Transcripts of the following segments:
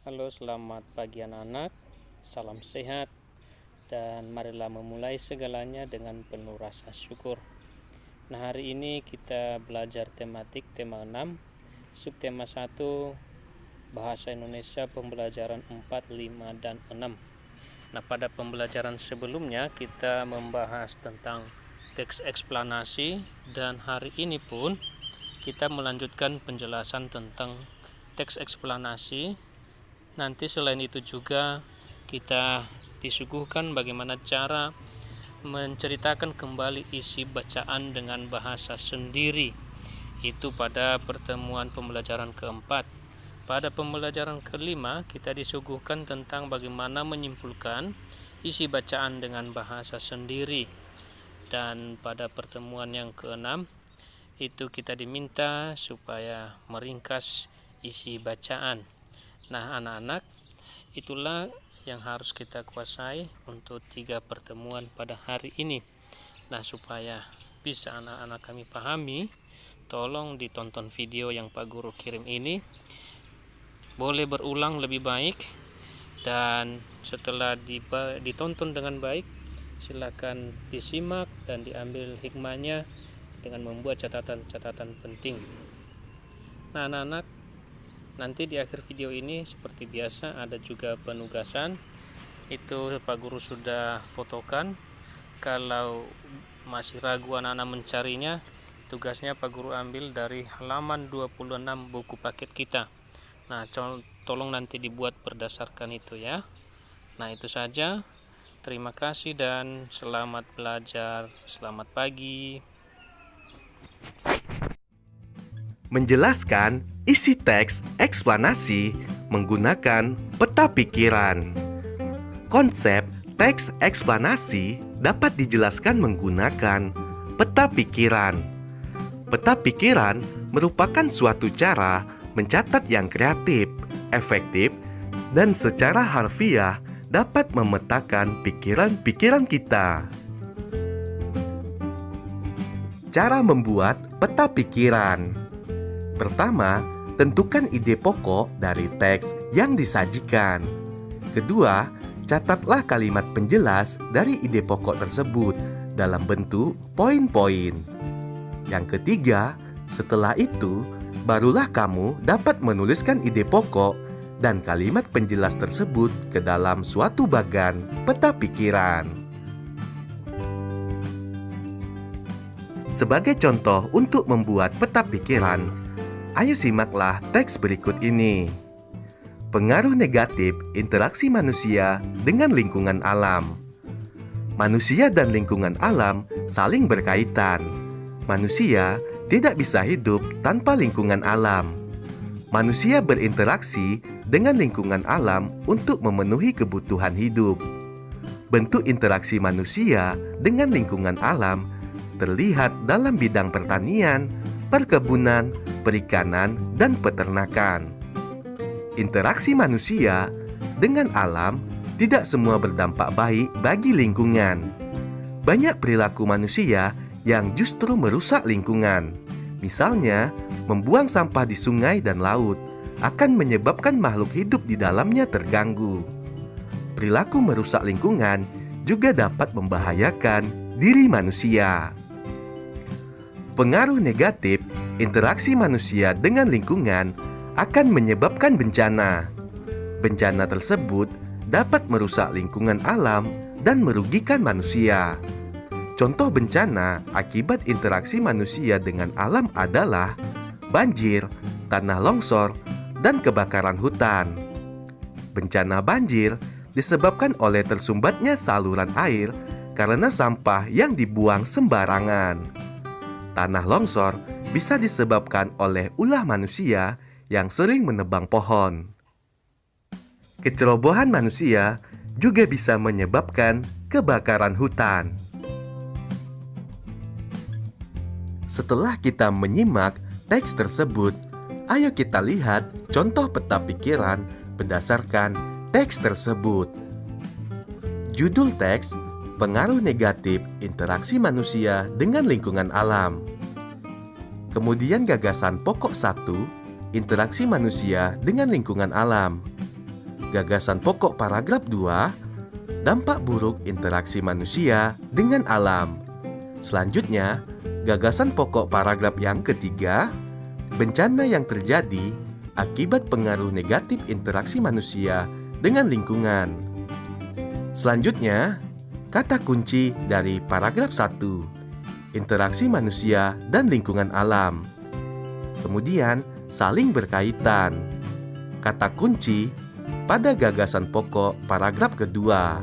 Halo, selamat pagi anak-anak. Salam sehat dan marilah memulai segalanya dengan penuh rasa syukur. Nah, hari ini kita belajar tematik tema 6, subtema 1, Bahasa Indonesia pembelajaran 4, 5, dan 6. Nah, pada pembelajaran sebelumnya kita membahas tentang teks eksplanasi dan hari ini pun kita melanjutkan penjelasan tentang teks eksplanasi. Nanti selain itu juga kita disuguhkan bagaimana cara menceritakan kembali isi bacaan dengan bahasa sendiri. Itu pada pertemuan pembelajaran keempat. Pada pembelajaran kelima kita disuguhkan tentang bagaimana menyimpulkan isi bacaan dengan bahasa sendiri. Dan pada pertemuan yang keenam itu kita diminta supaya meringkas isi bacaan. Nah, anak-anak, itulah yang harus kita kuasai untuk 3 pertemuan pada hari ini. Nah, supaya bisa anak-anak kami pahami, tolong ditonton video yang Pak Guru kirim ini. Boleh berulang lebih baik, dan setelah ditonton dengan baik, silakan disimak dan diambil hikmahnya dengan membuat catatan-catatan penting. Nah, anak-anak, nanti di akhir video ini seperti biasa ada juga penugasan. Itu Pak Guru sudah fotokan. Kalau masih ragu anak-anak mencarinya, tugasnya Pak Guru ambil dari halaman 26 buku paket kita. Nah, tolong nanti dibuat berdasarkan itu ya. Nah, itu saja. Terima kasih dan selamat belajar. Selamat pagi. Menjelaskan isi teks eksplanasi menggunakan peta pikiran. Konsep teks eksplanasi dapat dijelaskan menggunakan peta pikiran. Peta pikiran merupakan suatu cara mencatat yang kreatif, efektif, dan secara harfiah dapat memetakan pikiran-pikiran kita. Cara membuat peta pikiran. Pertama, tentukan ide pokok dari teks yang disajikan. Kedua, catatlah kalimat penjelas dari ide pokok tersebut dalam bentuk poin-poin. Yang ketiga, setelah itu, barulah kamu dapat menuliskan ide pokok dan kalimat penjelas tersebut ke dalam suatu bagan peta pikiran. Sebagai contoh untuk membuat peta pikiran, ayo simaklah teks berikut ini. Pengaruh negatif interaksi manusia dengan lingkungan alam. Manusia dan lingkungan alam saling berkaitan. Manusia tidak bisa hidup tanpa lingkungan alam. Manusia berinteraksi dengan lingkungan alam untuk memenuhi kebutuhan hidup. Bentuk interaksi manusia dengan lingkungan alam terlihat dalam bidang pertanian, perkebunan, perikanan, dan peternakan. Interaksi manusia dengan alam tidak semua berdampak baik bagi lingkungan. Banyak perilaku manusia yang justru merusak lingkungan. Misalnya, membuang sampah di sungai dan laut akan menyebabkan makhluk hidup di dalamnya terganggu. Perilaku merusak lingkungan juga dapat membahayakan diri manusia. Pengaruh negatif interaksi manusia dengan lingkungan akan menyebabkan bencana. Bencana tersebut dapat merusak lingkungan alam dan merugikan manusia. Contoh bencana akibat interaksi manusia dengan alam adalah banjir, tanah longsor, dan kebakaran hutan. Bencana banjir disebabkan oleh tersumbatnya saluran air karena sampah yang dibuang sembarangan. Tanah longsor bisa disebabkan oleh ulah manusia yang sering menebang pohon. Kecerobohan manusia juga bisa menyebabkan kebakaran hutan. Setelah kita menyimak teks tersebut, ayo kita lihat contoh peta pikiran berdasarkan teks tersebut. Judul teks: Pengaruh negatif interaksi manusia dengan lingkungan alam. Kemudian gagasan pokok 1, interaksi manusia dengan lingkungan alam. Gagasan pokok paragraf 2, dampak buruk interaksi manusia dengan alam. Selanjutnya, gagasan pokok paragraf yang ketiga, bencana yang terjadi akibat pengaruh negatif interaksi manusia dengan lingkungan. Selanjutnya, kata kunci dari paragraf 1, interaksi manusia dan lingkungan alam. Kemudian, saling berkaitan. Kata kunci pada gagasan pokok paragraf kedua,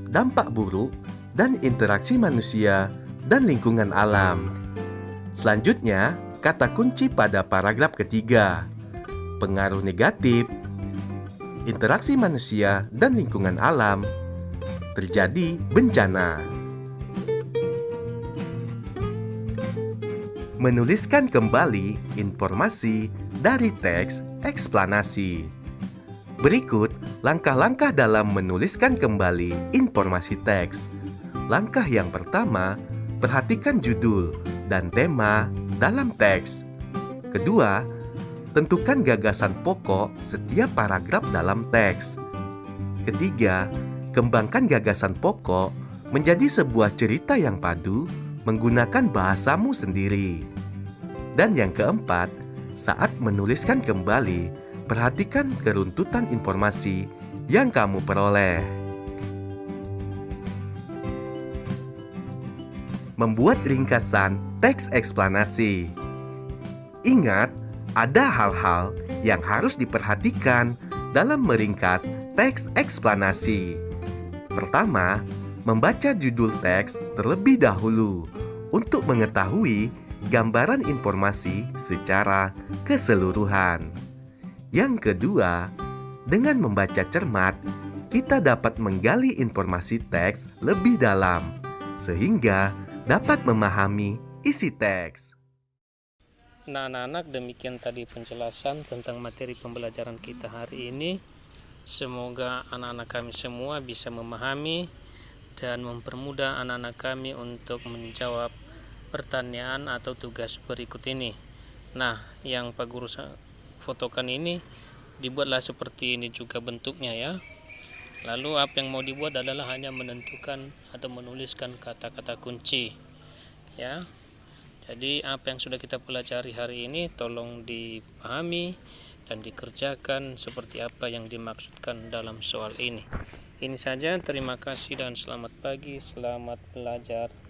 dampak buruk dan interaksi manusia dan lingkungan alam. Selanjutnya, kata kunci pada paragraf ketiga, pengaruh negatif interaksi manusia dan lingkungan alam, terjadi bencana. Menuliskan kembali informasi dari teks eksplanasi. Berikut langkah-langkah dalam menuliskan kembali informasi teks. Langkah yang pertama, perhatikan judul dan tema dalam teks. Kedua, tentukan gagasan pokok setiap paragraf dalam teks. Ketiga, kembangkan gagasan pokok menjadi sebuah cerita yang padu menggunakan bahasamu sendiri. Dan yang keempat, saat menuliskan kembali, perhatikan keruntutan informasi yang kamu peroleh. Membuat ringkasan teks eksplanasi. Ingat, ada hal-hal yang harus diperhatikan dalam meringkas teks eksplanasi. Pertama, membaca judul teks terlebih dahulu untuk mengetahui gambaran informasi secara keseluruhan. Yang kedua, dengan membaca cermat, kita dapat menggali informasi teks lebih dalam, sehingga dapat memahami isi teks. Nah, anak-anak, demikian tadi penjelasan tentang materi pembelajaran kita hari ini. Semoga anak-anak kami semua bisa memahami dan mempermudah anak-anak kami untuk menjawab pertanyaan atau tugas berikut ini. Nah, yang Pak Guru fotokan ini dibuatlah seperti ini juga bentuknya ya. Lalu apa yang mau dibuat adalah hanya menentukan atau menuliskan kata-kata kunci ya. Jadi apa yang sudah kita pelajari hari ini tolong dipahami dan dikerjakan seperti apa yang dimaksudkan dalam soal ini. Ini saja, terima kasih dan selamat pagi, selamat belajar.